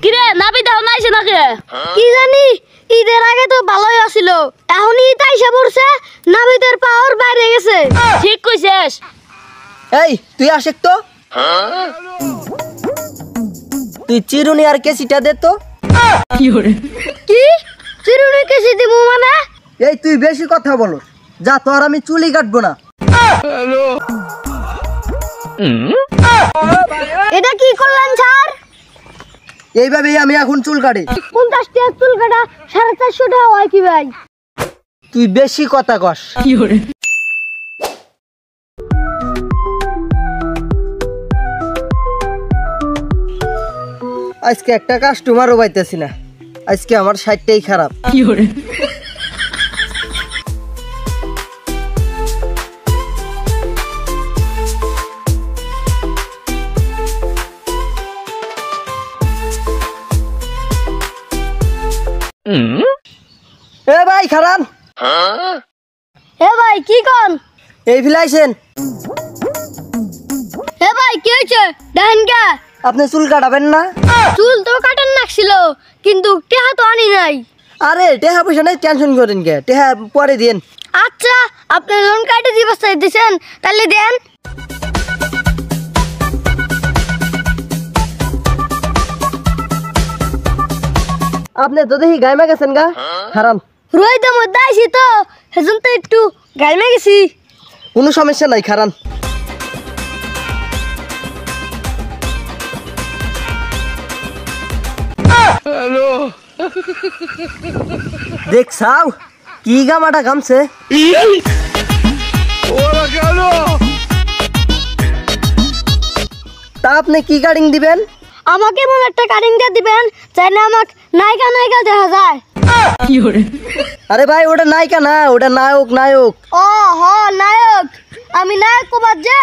কিরে নাবি দাও নাইছে নাকি? কি জানি ঈদের আগে তো ভালোই আছিল, এখন ঈদ আইসা পড়ছে, নাবিদের পাওয়ার বাইরে গেছে। ঠিক কইছিস। এই তুই আশেক তো, তুই চিরুনি আর কেসিটা দে তো। কি চিরুনি কেসি দিমু মানে? এই তুই বেশি কথা বলো, যা তোর আমি চুলি কাটবো না। এটা কি করলেন স্যার? এইভাবেই আমি এখন চুল কাটি। 50 টাকা চুল কাটা 450 টাকা হয় কি ভাই? তুই বেশি কথা কস। আজকে একটা কাস্টমারও পাইতেছি না, আজকে আমার 60টাই খারাপ। এ ভাই খারাপ, এ ভাই কি কোন? এই ফিলাইছেন। এ ভাই কি হয়েছে? দেখেন কে? আপনি চুল কাটাবেন না? চুল তো কাটার নাকছিল, কিন্তু টেহা তো আনি নাই। আরে টেহা পয়সা নাই, টেনশন করেন কে, টেহা পরে দিন। আচ্ছা আপনি লোন কাটে দিবস দিয়েছেন, তাহলে দেন। আপনি তো দেখি গাইমা গেছেন গা হারাম। রোহিতের মধ্যে আইসি তো, সেজন্য তো একটু গাইমে গেছি। কোনো সমস্যা নাই খারান। দেখছাও কি গামাটা গামছে। তা আপনি কি কাটিং দিবেন? আমাকে এমন একটা কাটিং দিয়ে দিবেন চাইলে আমাকে নায়িকা নায়িকা দেখা যায়। আরে ভাই ওটা নায়িকা না, ওটা নায়ক। নায়ক ও হ নায়ক, আমি নায়ক কোবার যে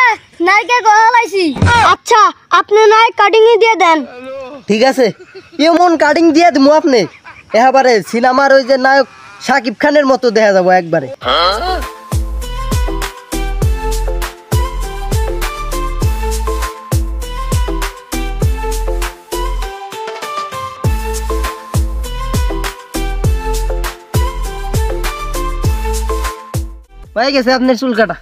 নায়িকা গলাইছি। আচ্ছা আপনি নায়ক কাটিং দিয়ে দেন। ঠিক আছে, এমন কাটিং দিয়ে দিমু আপনি এবারে সিনেমার ওই যে নায়ক শাকিব খানের মতো দেখা যাবো একবারে। হয়ে গেছে আপনার চুল কাটা।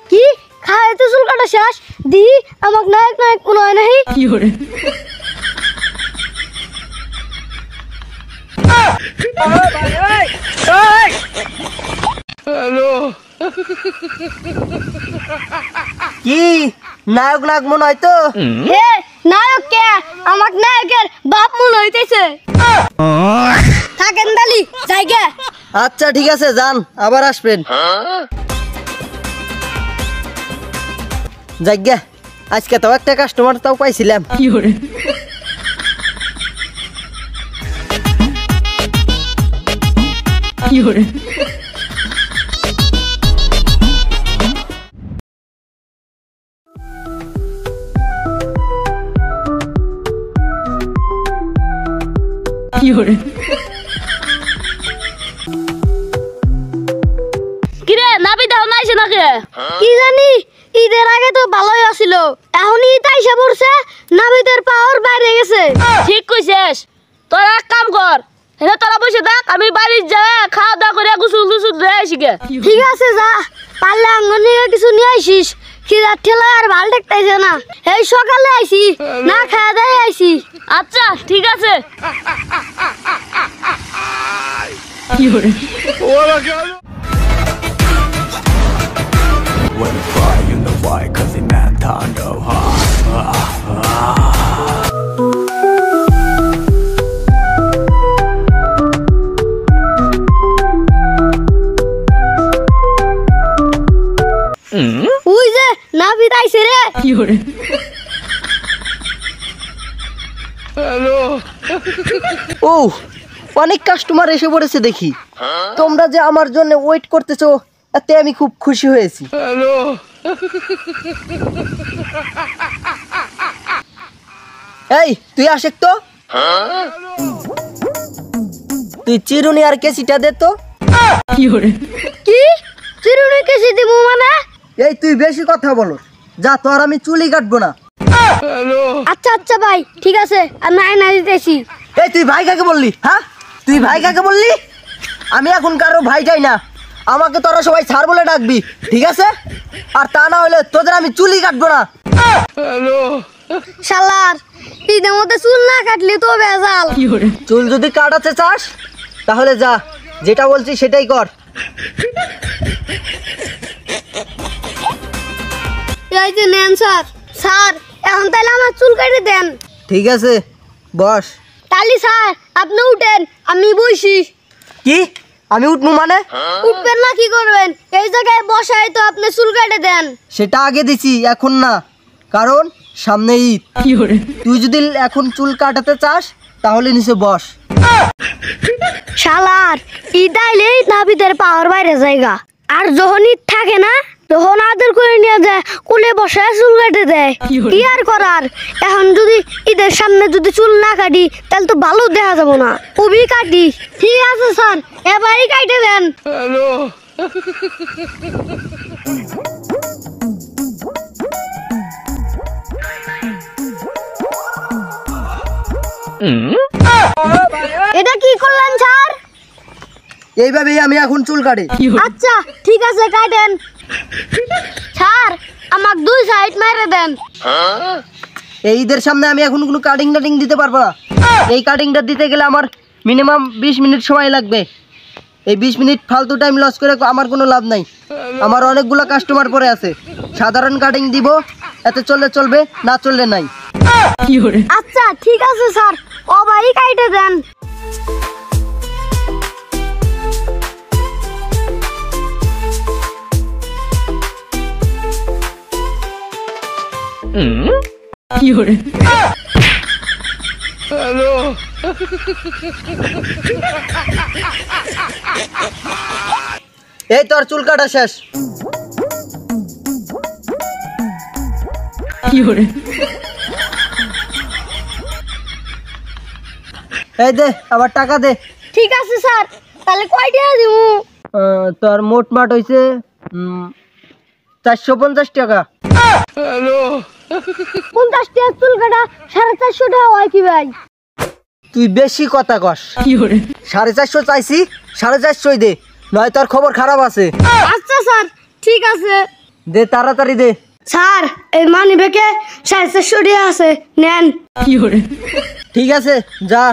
কি খায় তো চুল কাটা শেষ, দি আমাকে নায়ক নায়ক মনে হয় নাহি। কি নায়ক নায়ক মনে হয় তো? হে নায়ক কে? আমাক নায়কের বাপ মনে হইতেছে। থাকেন দালি জায়গা। আচ্ছা ঠিক আছে যান, আবার আসবেন। জায়গা আজকে তো একটা কাস্টমার তাও পাইছিলাম। কিরে নাবি দাও নাইছে নাকি? কি জানি ঈদের আগে তো ভালোই আছিল, এখন ঈদ আইসা পড়ছে, নাবিদের পাওয়ার বাইরে গেছে। ঠিক কইছিস। তোরা এক কাম কর, এনে তোরা বসে থাক, আমি বাড়ি যাই খাওয়া দাওয়া করে গোসল টুসল দিয়ে আসি গে। ঠিক আছে যা, পারলে আঙ্গনে কিছু নিয়ে আইসিস। খিদার ঠেলায় আর ভাল দেখতেছে না, এই সকালে আইসি না খাওয়া দাওয়া আইসি। আচ্ছা ঠিক আছে। When you cry, you know why, 'cause it meant time to ওই যে নাবিদ আইছে রে। ও অনেক কাস্টমার এসে পড়েছে দেখি। তোমরা যে আমার জন্য ওয়েট করতেছো এতে আমি খুব খুশি হয়েছি। এই তুই আশেক তো, তুই চিরুনি আর কেসিটা দে তো। কি চিরুনি কেসি দিমু মানে? এই তুই বেশি কথা বলো, যা তোর আমি চুলি কাটবো না। আচ্ছা আচ্ছা ভাই ঠিক আছে আমি আয়না দিতেছি। এই তুই ভাই কাকে বললি? হ্যাঁ তুই ভাই কাকে বললি? আমি এখন কারো ভাই চাই না, আমাকে তোরা সবাই স্যার বলে ডাকবি, ঠিক আছে? আর তা না হলে তোদের আমি চুলই কাটবো না। শালার ঈদের মধ্যে চুল না কাটলি তো বেজাল। চুল যদি কাটাতে চাস তাহলে যা, যেটা বলছি সেটাই কর। এই যে নেন স্যার। স্যার এখন তাহলে আমার চুল কেটে দেন। ঠিক আছে বস। তাহলে স্যার আপনি উঠেন, আমি বসি। কি আমি উঠবো মানে? উঠবেন না কি করবেন? এই জায়গায় বসাই তো আপনি চুল কেটে দেন। সেটা আগে দিছি, এখন না, কারণ সামনে ঈদ। তুই যদি এখন চুল কাটাতে চাস তাহলে নিচে বস। শালার ঈদ আইলেই নাবিদের পাওয়ার বাইরে জায়গা, আর যখন ঈদ থাকে না তখন আদর করে নিয়ে যায় কোলে বসায় চুল কেটে দেয়। কি আর করার, এখন যদি ঈদের সামনে যদি চুল না কাটি তাহলে তো ভালো দেখা যাবো না। খুবই কাটি। ঠিক আছে স্যার এবারই কাটে দেন। এটা কি করলেন স্যার? এইভাবেই আমি এখন চুল কাটি। আচ্ছা ঠিক আছে কাটেন। স্যার আমাকে দুই সাইড মেরে দেন। এই ঈদের সামনে আমি এখন কোনো কাটিং টাটিং দিতে পারবো না। এই কাটিংটা দিতে গেলে আমার মিনিমাম 20 মিনিট সময় লাগবে। এই 20 মিনিট ফালতু টাইম লস করে আমার কোনো লাভ নাই। আমার অনেকগুলো কাস্টমার পরে আছে, সাধারণ কাটিং দিব, এতে চললে চলবে, না চললে নাই। আচ্ছা ঠিক আছে স্যার ওবারই কাটে দেন। এই তোর চুল কাটা শেষ। এই দে আবার টাকা দে। ঠিক আছে স্যার তাহলে কয় টাকা দিব? তোর মোট মাট হয়েছে 450 টাকা। 50 টাকা চুল কাটা 450 টাকা হয় কি ভাই? তুই বেশি কথা কস। 450 চাইছি, 450 দে, নয় তোর খবর খারাপ আছে। আচ্ছা স্যার ঠিক আছে। দে তাড়াতাড়ি দে। স্যার এই মানি ব্যাগে 450 টাকা আছে, নেন। ঠিক আছে যা।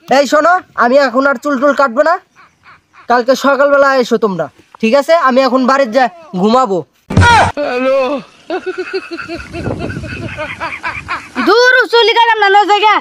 এই শোনো, আমি এখন আর চুল টুল কাটবো না, কালকে সকালবেলা এসো তোমরা, ঠিক আছে? আমি এখন বাড়ির যা ঘুমাবো। দূর চুল কাটাম না জায়গা।